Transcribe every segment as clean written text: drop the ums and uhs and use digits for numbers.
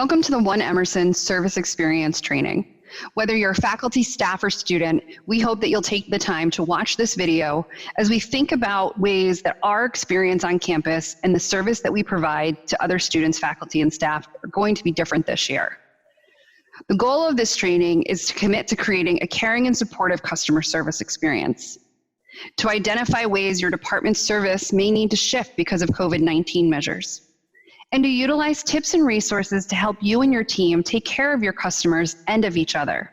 Welcome to the One Emerson Service Experience Training. Whether you're a faculty, staff, or student, we hope that you'll take the time to watch this video as we think about ways that our experience on campus and the service that we provide to other students, faculty, and staff are going to be different this year. The goal of this training is to commit to creating a caring and supportive customer service experience, to identify ways your department's service may need to shift because of COVID-19 measures, and to utilize tips and resources to help you and your team take care of your customers and of each other.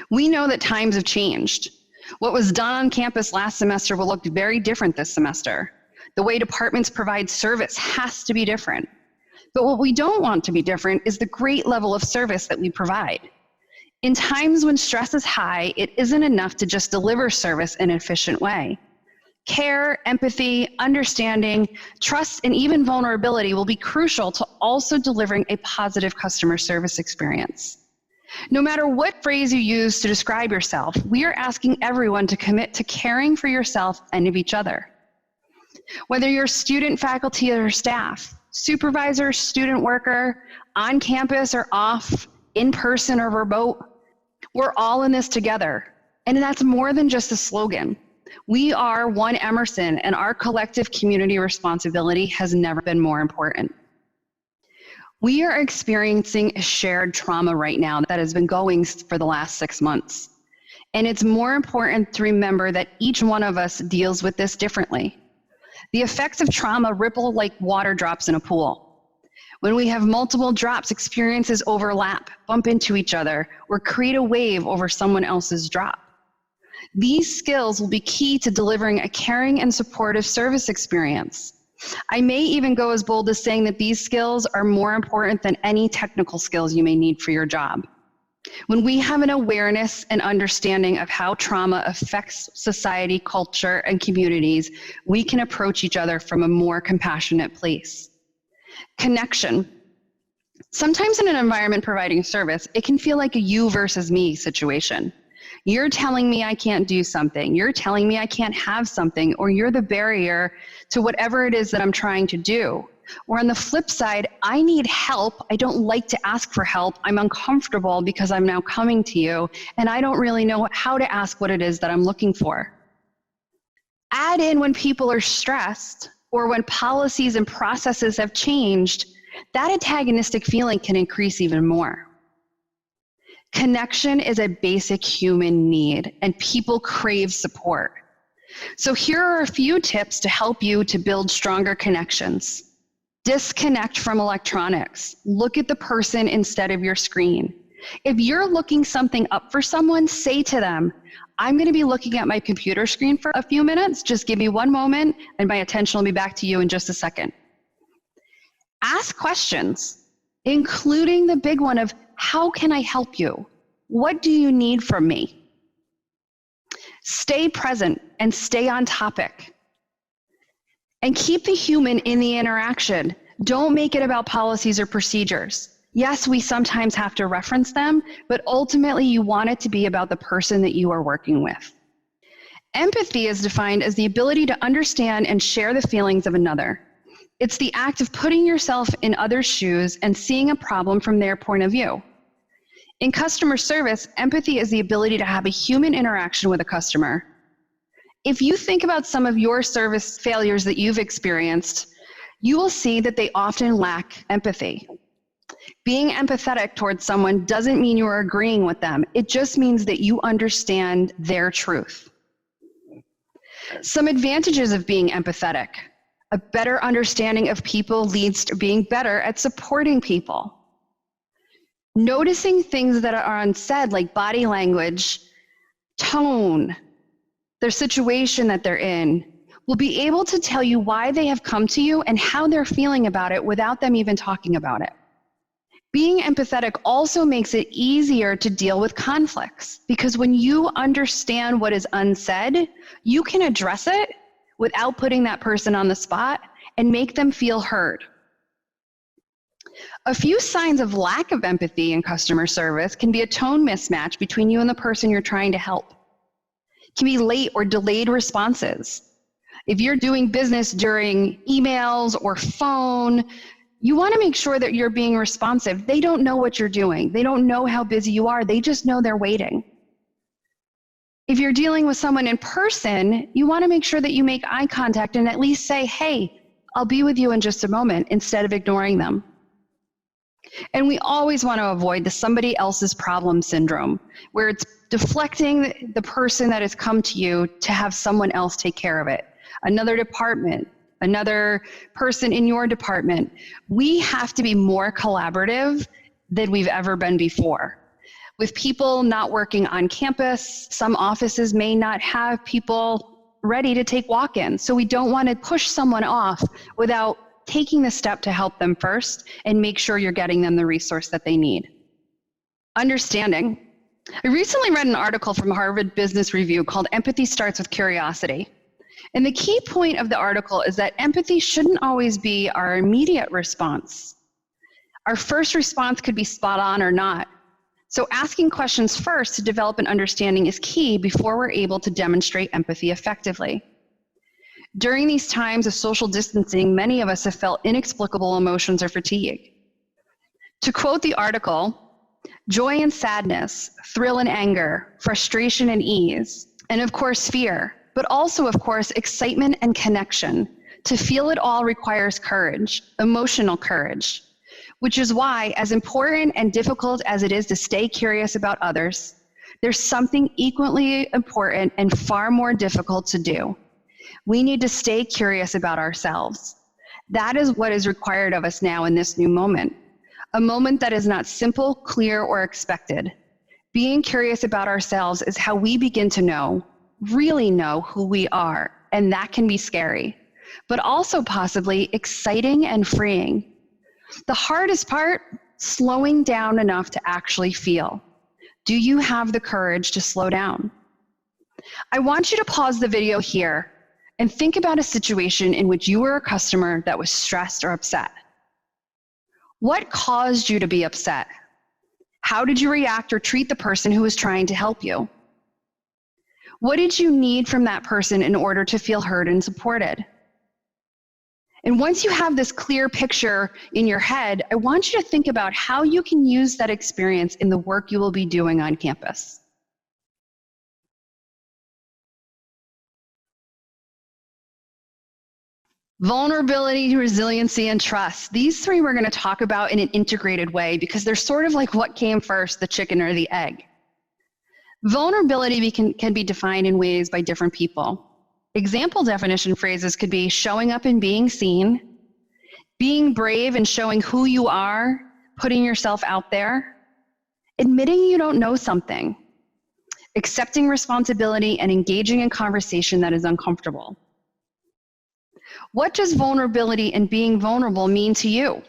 We know that times have changed. What was done on campus last semester will look very different this semester. The way departments provide service has to be different. But what we don't want to be different is the great level of service that we provide. In times when stress is high, it isn't enough to just deliver service in an efficient way. Care, empathy, understanding, trust, and even vulnerability will be crucial to also delivering a positive customer service experience. No matter what phrase you use to describe yourself, we are asking everyone to commit to caring for yourself and of each other. Whether you're student, faculty, or staff, supervisor, student worker, on campus or off, in person or remote, we're all in this together. And that's more than just a slogan. We are One Emerson, and our collective community responsibility has never been more important. We are experiencing a shared trauma right now that has been going for the last 6 months. And it's more important to remember that each one of us deals with this differently. The effects of trauma ripple like water drops in a pool. When we have multiple drops, experiences overlap, bump into each other, or create a wave over someone else's drop. These skills will be key to delivering a caring and supportive service experience. I may even go as bold as saying that these skills are more important than any technical skills you may need for your job. When we have an awareness and understanding of how trauma affects society, culture, and communities, we can approach each other from a more compassionate place. Connection. Sometimes in an environment providing service, it can feel like a you versus me situation. You're telling me I can't do something, you're telling me I can't have something, or you're the barrier to whatever it is that I'm trying to do. Or on the flip side, I need help, I don't like to ask for help, I'm uncomfortable because I'm now coming to you, and I don't really know how to ask what it is that I'm looking for. Add in when people are stressed, or when policies and processes have changed, that antagonistic feeling can increase even more. Connection is a basic human need, and people crave support. So here are a few tips to help you to build stronger connections. Disconnect from electronics. Look at the person instead of your screen. If you're looking something up for someone, say to them, I'm going to be looking at my computer screen for a few minutes. Just give me one moment, and my attention will be back to you in just a second. Ask questions, including the big one of, how can I help you? What do you need from me? Stay present and stay on topic. And keep the human in the interaction. Don't make it about policies or procedures. Yes, we sometimes have to reference them, but ultimately you want it to be about the person that you are working with. Empathy is defined as the ability to understand and share the feelings of another. It's the act of putting yourself in others' shoes and seeing a problem from their point of view. In customer service, empathy is the ability to have a human interaction with a customer. If you think about some of your service failures that you've experienced, you will see that they often lack empathy. Being empathetic towards someone doesn't mean you are agreeing with them. It just means that you understand their truth. Some advantages of being empathetic. A better understanding of people leads to being better at supporting people. Noticing things that are unsaid, like body language, tone, their situation that they're in, will be able to tell you why they have come to you and how they're feeling about it without them even talking about it. Being empathetic also makes it easier to deal with conflicts, because when you understand what is unsaid, you can address it without putting that person on the spot and make them feel heard. A few signs of lack of empathy in customer service can be a tone mismatch between you and the person you're trying to help. It can be late or delayed responses. If you're doing business during emails or phone, You want to make sure that you're being responsive. They don't know what you're doing. They don't know how busy you are. They just know they're waiting. If you're dealing with someone in person, you want to make sure that you make eye contact and at least say, hey, I'll be with you in just a moment, instead of ignoring them. And we always want to avoid the somebody else's problem syndrome, where it's deflecting the person that has come to you to have someone else take care of it. Another department, another person in your department. We have to be more collaborative than we've ever been before. With people not working on campus, some offices may not have people ready to take walk-ins. So we don't want to push someone off without taking the step to help them first and make sure you're getting them the resource that they need. Understanding. I recently read an article from Harvard Business Review called Empathy Starts with Curiosity. And the key point of the article is that empathy shouldn't always be our immediate response. Our first response could be spot on or not. So asking questions first to develop an understanding is key before we're able to demonstrate empathy effectively. During these times of social distancing, many of us have felt inexplicable emotions or fatigue. To quote the article, joy and sadness, thrill and anger, frustration and ease, and of course fear, but also of course excitement and connection. To feel it all requires courage, emotional courage, which is why, as important and difficult as it is to stay curious about others, there's something equally important and far more difficult to do. We need to stay curious about ourselves. That is what is required of us now in this new moment. A moment that is not simple, clear, or expected. Being curious about ourselves is how we begin to know, really know who we are, and that can be scary, but also possibly exciting and freeing. The hardest part, slowing down enough to actually feel. Do you have the courage to slow down? I want you to pause the video here and think about a situation in which you were a customer that was stressed or upset. What caused you to be upset? How did you react or treat the person who was trying to help you? What did you need from that person in order to feel heard and supported? And once you have this clear picture in your head, I want you to think about how you can use that experience in the work you will be doing on campus. Vulnerability, resiliency, and trust. These three we're going to talk about in an integrated way because they're sort of like what came first, the chicken or the egg. Vulnerability can be defined in ways by different people. Example definition phrases could be showing up and being seen, being brave and showing who you are, putting yourself out there, admitting you don't know something, accepting responsibility, and engaging in conversation that is uncomfortable. What does vulnerability and being vulnerable mean to you?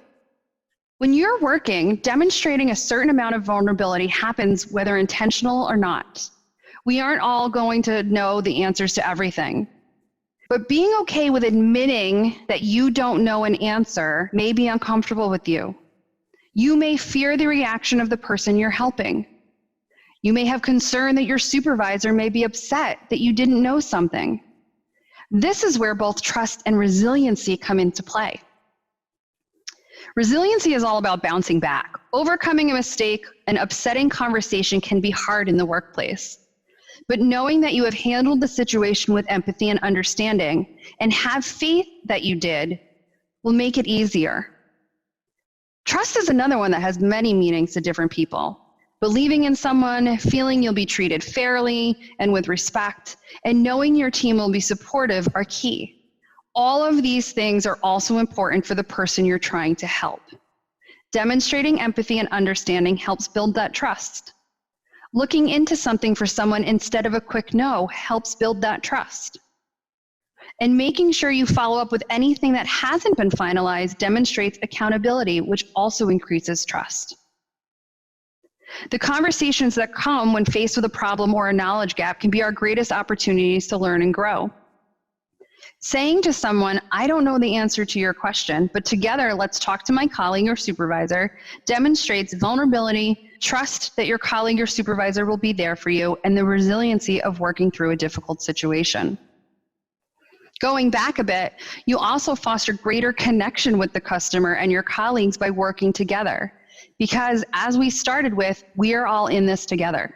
When you're working, demonstrating a certain amount of vulnerability happens whether intentional or not. We aren't all going to know the answers to everything. But being okay with admitting that you don't know an answer may be uncomfortable with you. You may fear the reaction of the person you're helping. You may have concern that your supervisor may be upset that you didn't know something. This is where both trust and resiliency come into play. Resiliency is all about bouncing back. Overcoming a mistake, an upsetting conversation can be hard in the workplace. But knowing that you have handled the situation with empathy and understanding and have faith that you did will make it easier. Trust is another one that has many meanings to different people. Believing in someone, feeling you'll be treated fairly and with respect, and knowing your team will be supportive are key. All of these things are also important for the person you're trying to help. Demonstrating empathy and understanding helps build that trust. Looking into something for someone instead of a quick no helps build that trust. And making sure you follow up with anything that hasn't been finalized demonstrates accountability, which also increases trust. The conversations that come when faced with a problem or a knowledge gap can be our greatest opportunities to learn and grow. Saying to someone, I don't know the answer to your question, but together let's talk to my colleague or supervisor, demonstrates vulnerability, trust that your colleague or supervisor will be there for you, and the resiliency of working through a difficult situation. Going back a bit, you also foster greater connection with the customer and your colleagues by working together. Because as we started with, we are all in this together.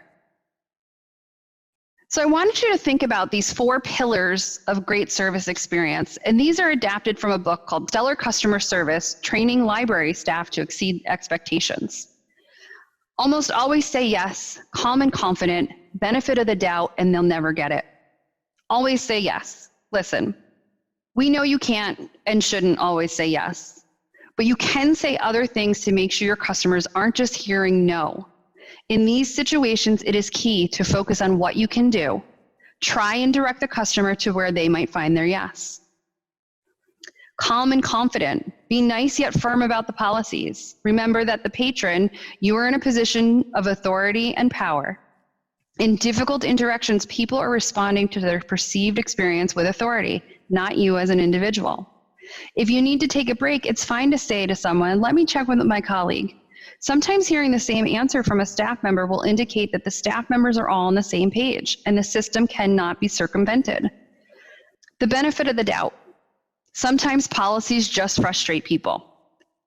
So I wanted you to think about these 4 pillars of great service experience. And these are adapted from a book called Stellar Customer Service, Training Library Staff to Exceed Expectations. Almost always say yes, calm and confident, benefit of the doubt, and they'll never get it. Always say yes. Listen, we know you can't and shouldn't always say yes, but you can say other things to make sure your customers aren't just hearing no. In these situations, it is key to focus on what you can do. Try and direct the customer to where they might find their yes. Calm and confident. Be nice yet firm about the policies. Remember that the patron, you are in a position of authority and power. In difficult interactions, people are responding to their perceived experience with authority, not you as an individual. If you need to take a break, it's fine to say to someone, let me check with my colleague. Sometimes hearing the same answer from a staff member will indicate that the staff members are all on the same page and the system cannot be circumvented. The benefit of the doubt. Sometimes policies just frustrate people.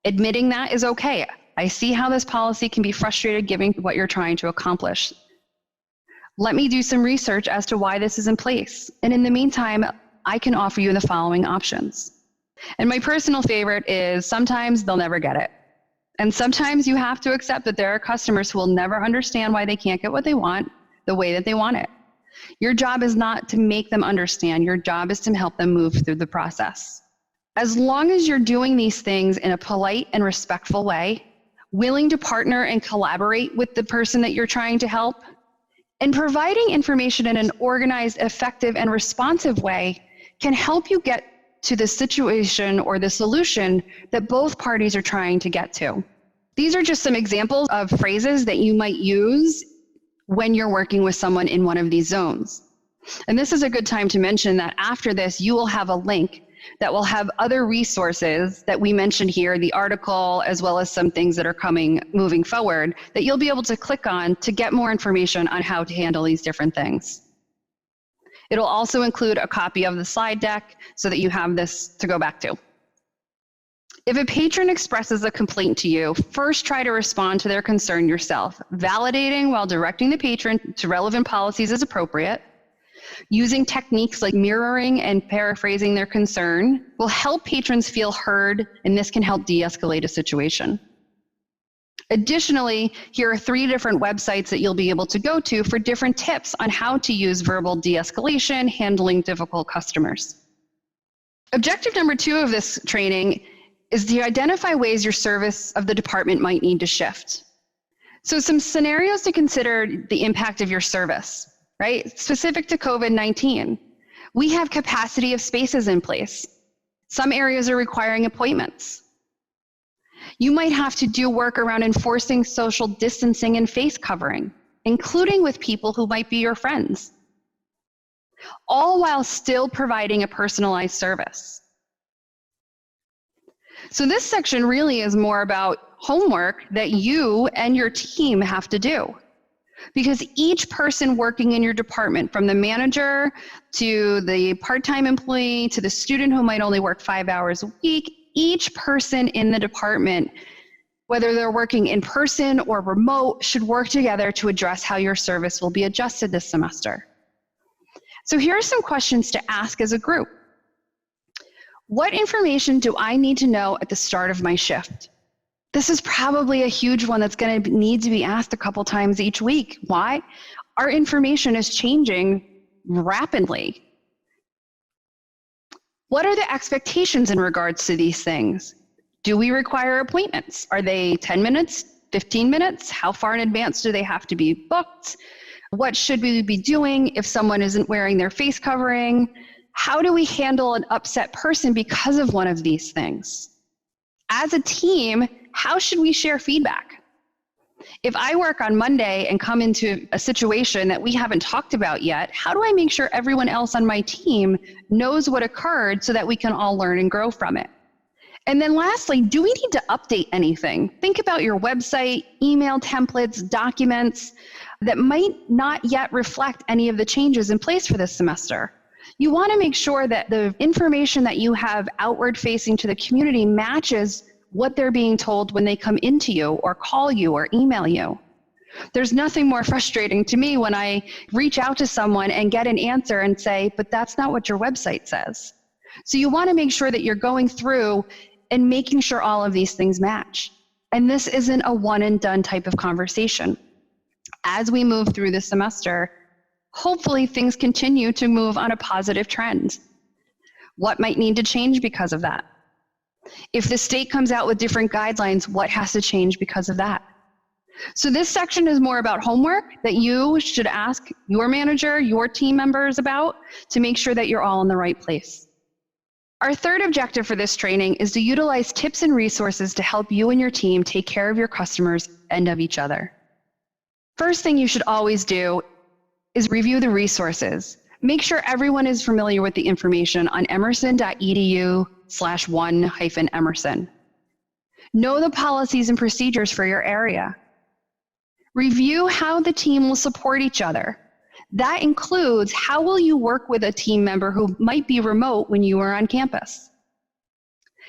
Admitting that is okay. I see how this policy can be frustrated given what you're trying to accomplish. Let me do some research as to why this is in place. And in the meantime, I can offer you the following options. And my personal favorite is sometimes they'll never get it. And sometimes you have to accept that there are customers who will never understand why they can't get what they want the way that they want it. Your job is not to make them understand. Your job is to help them move through the process. As long as you're doing these things in a polite and respectful way, willing to partner and collaborate with the person that you're trying to help, and providing information in an organized, effective, and responsive way can help you get to the situation or the solution that both parties are trying to get to. These are just some examples of phrases that you might use when you're working with someone in one of these zones. And this is a good time to mention that after this, you will have a link that will have other resources that we mentioned here, the article, as well as some things that are moving forward, that you'll be able to click on to get more information on how to handle these different things. It'll also include a copy of the slide deck so that you have this to go back to. If a patron expresses a complaint to you, first try to respond to their concern yourself. Validating while directing the patron to relevant policies is appropriate. Using techniques like mirroring and paraphrasing their concern will help patrons feel heard, and this can help de-escalate a situation. Additionally, here are 3 different websites that you'll be able to go to for different tips on how to use verbal de-escalation, handling difficult customers. Objective number 2 of this training is to identify ways your service of the department might need to shift. So some scenarios to consider the impact of your service, right? Specific to COVID-19, we have capacity of spaces in place. Some areas are requiring appointments. You might have to do work around enforcing social distancing and face covering, including with people who might be your friends, all while still providing a personalized service. So this section really is more about homework that you and your team have to do. Because each person working in your department, from the manager to the part-time employee to the student who might only work 5 hours a week, each person in the department, whether they're working in person or remote, should work together to address how your service will be adjusted this semester. So here are some questions to ask as a group. What information do I need to know at the start of my shift? This is probably a huge one that's going to need to be asked a couple times each week. Why? Our information is changing rapidly. What are the expectations in regards to these things? Do we require appointments? Are they 10 minutes, 15 minutes? How far in advance do they have to be booked? What should we be doing if someone isn't wearing their face covering? How do we handle an upset person because of one of these things? As a team, how should we share feedback? If I work on Monday and come into a situation that we haven't talked about yet, how do I make sure everyone else on my team knows what occurred so that we can all learn and grow from it? And then lastly, do we need to update anything? Think about your website, email templates, documents that might not yet reflect any of the changes in place for this semester. You want to make sure that the information that you have outward facing to the community matches what they're being told when they come into you or call you or email you. There's nothing more frustrating to me when I reach out to someone and get an answer and say, but that's not what your website says. So you want to make sure that you're going through and making sure all of these things match. And this isn't a one and done type of conversation. As we move through the semester, hopefully things continue to move on a positive trend. What might need to change because of that? If the state comes out with different guidelines, what has to change because of that? So this section is more about homework that you should ask your manager, your team members about to make sure that you're all in the right place. Our third objective for this training is to utilize tips and resources to help you and your team take care of your customers and of each other. First thing you should always do is review the resources. Make sure everyone is familiar with the information on emerson.edu/1-Emerson. Know the policies and procedures for your area. Review how the team will support each other. That includes how will you work with a team member who might be remote when you are on campus?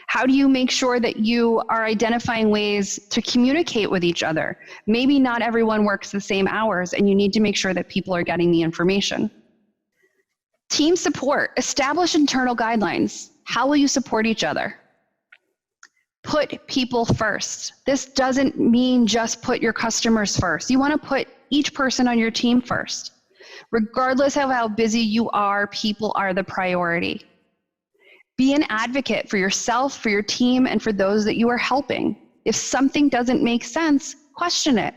How do you make sure that you are identifying ways to communicate with each other? Maybe not everyone works the same hours and you need to make sure that people are getting the information. Team support. Establish internal guidelines. How will you support each other? Put people first. This doesn't mean just put your customers first. You want to put each person on your team first. Regardless of how busy you are, people are the priority. Be an advocate for yourself, for your team, and for those that you are helping. If something doesn't make sense, question it.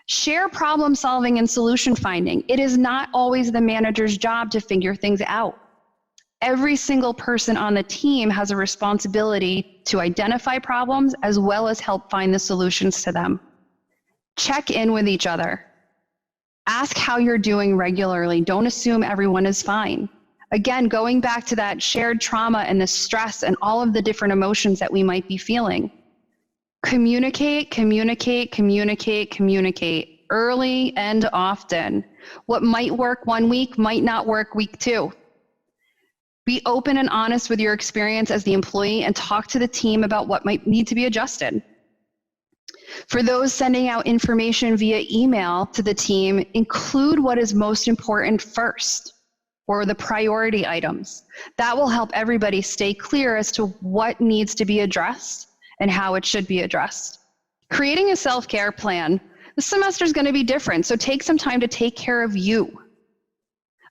Share problem solving and solution finding. It is not always the manager's job to figure things out. Every single person on the team has a responsibility to identify problems as well as help find the solutions to them. Check in with each other. Ask how you're doing regularly. Don't assume everyone is fine. Again, going back to that shared trauma and the stress and all of the different emotions that we might be feeling. Communicate, communicate, communicate, communicate early and often. What might work one week might not work week 2. Be open and honest with your experience as the employee and talk to the team about what might need to be adjusted. For those sending out information via email to the team, include what is most important first, or the priority items. That will help everybody stay clear as to what needs to be addressed and how it should be addressed. Creating a self-care plan. This semester is going to be different, so take some time to take care of you.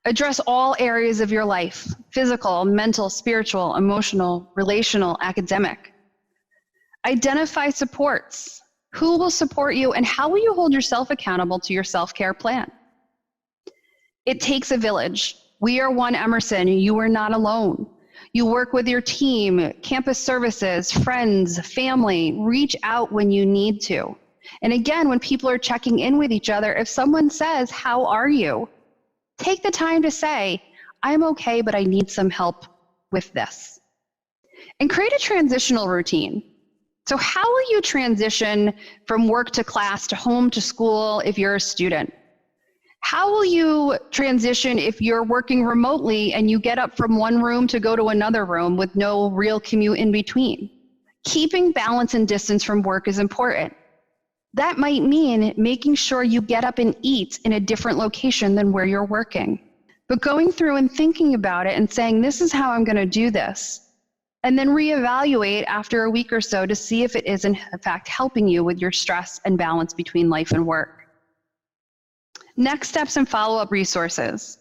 Address all areas of your life: physical, mental, spiritual, emotional, relational, academic. Identify supports. Who will support you and how will you hold yourself accountable to your self-care plan? It takes a village. We are one Emerson. You are not alone. You work with your team, campus services, friends, family. Reach out when you need to. And again, when people are checking in with each other, if someone says, "How are you?" take the time to say, "I'm okay, but I need some help with this." And create a transitional routine. So how will you transition from work to class to home to school if you're a student? How will you transition if you're working remotely and you get up from one room to go to another room with no real commute in between? Keeping balance and distance from work is important. That might mean making sure you get up and eat in a different location than where you're working. But going through and thinking about it and saying, this is how I'm going to do this, and then reevaluate after a week or so to see if it is in fact helping you with your stress and balance between life and work. Next steps and follow-up resources.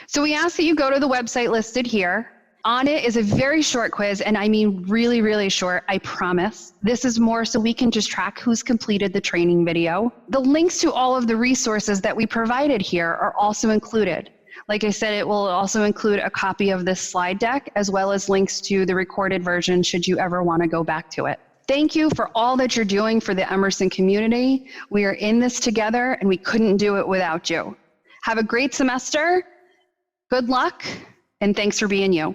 So we ask that you go to the website listed here. On it is a very short quiz, and I mean really, really short, I promise. This is more so we can just track who's completed the training video. The links to all of the resources that we provided here are also included. Like I said, it will also include a copy of this slide deck, as well as links to the recorded version should you ever want to go back to it. Thank you for all that you're doing for the Emerson community. We are in this together, and we couldn't do it without you. Have a great semester, good luck, and thanks for being you.